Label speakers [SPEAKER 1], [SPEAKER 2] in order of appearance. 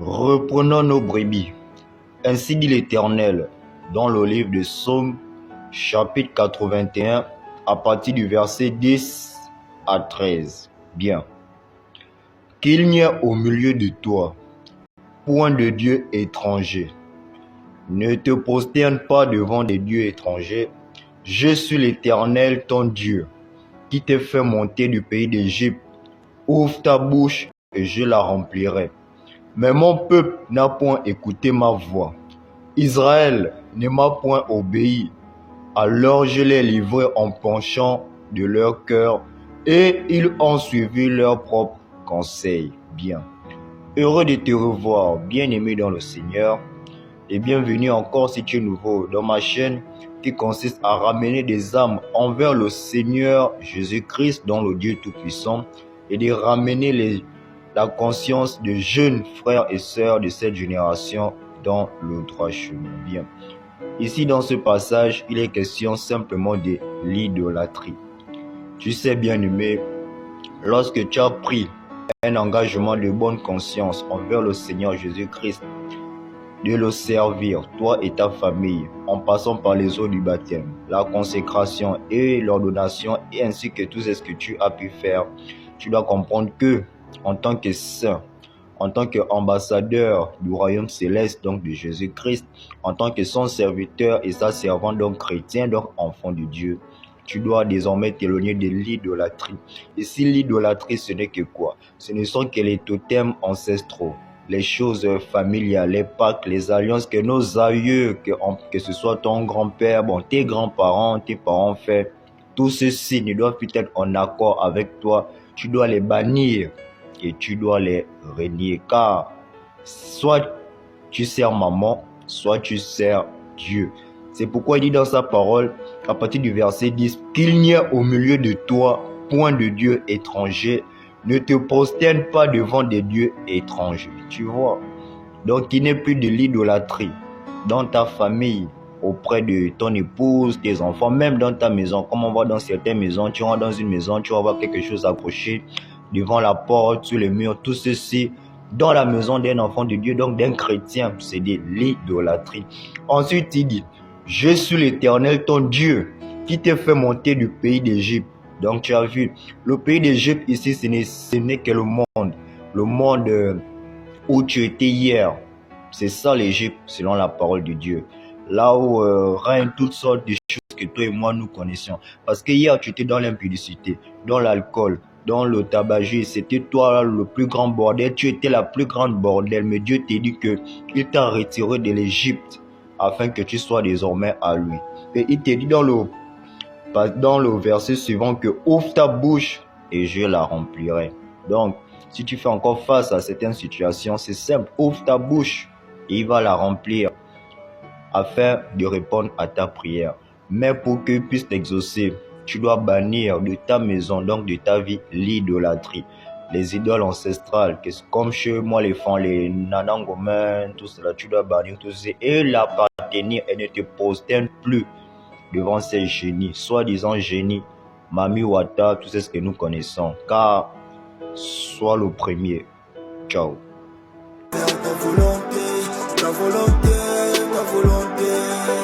[SPEAKER 1] Reprenons nos brebis. Ainsi dit l'Éternel, dans le livre de Psaume, chapitre 81, à partir du verset 10 à 13. Bien. Qu'il n'y ait au milieu de toi point de dieu étranger. Ne te prosterne pas devant des dieux étrangers. Je suis l'Éternel, ton Dieu, qui t'ai fait monter du pays d'Égypte. Ouvre ta bouche et je la remplirai. Mais mon peuple n'a point écouté ma voix. Israël ne m'a point obéi. Alors je les livré en penchant de leur cœur et ils ont suivi leur propre conseil. Bien. Heureux de te revoir, bien-aimé dans le Seigneur, et bienvenue encore si tu es nouveau dans ma chaîne qui consiste à ramener des âmes envers le Seigneur Jésus-Christ, dans le Dieu Tout-Puissant, et de ramener la conscience de jeunes frères et sœurs de cette génération dans le droit chemin. Bien. Ici, dans ce passage, il est question simplement de l'idolâtrie. Tu sais, bien-aimé, lorsque tu as pris un engagement de bonne conscience envers le Seigneur Jésus-Christ, de le servir, toi et ta famille, en passant par les eaux du baptême, la consécration et l'ordonnation, et ainsi que tout ce que tu as pu faire, tu dois comprendre que, en tant que saint, en tant qu'ambassadeur du royaume céleste, donc de Jésus-Christ, en tant que son serviteur et sa servante, donc chrétien, donc enfant de Dieu, tu dois désormais t'éloigner de l'idolâtrie. Et si l'idolâtrie, ce n'est que quoi? Ce ne sont que les totems ancestraux, les choses familiales, les pactes, les alliances que nos aïeux, que ce soit ton grand-père, tes grands-parents, tes parents fait, tout ceci ne doit plus être en accord avec toi. Tu dois les bannir et tu dois les renier, car soit tu sers maman, soit tu sers Dieu. C'est pourquoi il dit dans sa parole, à partir du verset 10, qu'il n'y ait au milieu de toi point de dieu étranger. Ne te prosterne pas devant des dieux étrangers. Tu vois? Donc, il n'est plus de l'idolâtrie dans ta famille, auprès de ton épouse, tes enfants, même dans ta maison. Comme on voit dans certaines maisons, tu rentres dans une maison, tu vas voir quelque chose accroché devant la porte, sur les murs, tout ceci dans la maison d'un enfant de Dieu, donc d'un chrétien, c'est de l'idolâtrie. Ensuite, il dit, je suis l'Éternel, ton Dieu, qui t'ai fait monter du pays d'Égypte. Donc tu as vu, le pays d'Égypte ici, ce n'est que le monde où tu étais hier. C'est ça l'Égypte, selon la parole de Dieu. Là où règnent toutes sortes de choses que toi et moi nous connaissions. Parce que hier, tu étais dans l'impudicité, dans l'alcool, dans le tabagisme. C'était toi le plus grand bordel. Tu étais la plus grande bordel. Mais Dieu t'a dit qu'il t'a retiré de l'Égypte afin que tu sois désormais à lui. Et il t'a dit dans le verset suivant que ouvre ta bouche et je la remplirai. Donc, si tu fais encore face à certaines situations, c'est simple, ouvre ta bouche et il va la remplir afin de répondre à ta prière. Mais pour qu'il puisse t'exaucer, tu dois bannir de ta maison, donc de ta vie, l'idolâtrie, les idoles ancestrales, comme chez moi les nanangomen, tout cela, tu dois bannir tout cela et l'appartenir et ne te prosterne plus devant ces génies, soi-disant génies, Mami Wata, tout ce que nous connaissons, car sois le premier. Ciao.
[SPEAKER 2] Ta volonté, ta volonté, ta volonté.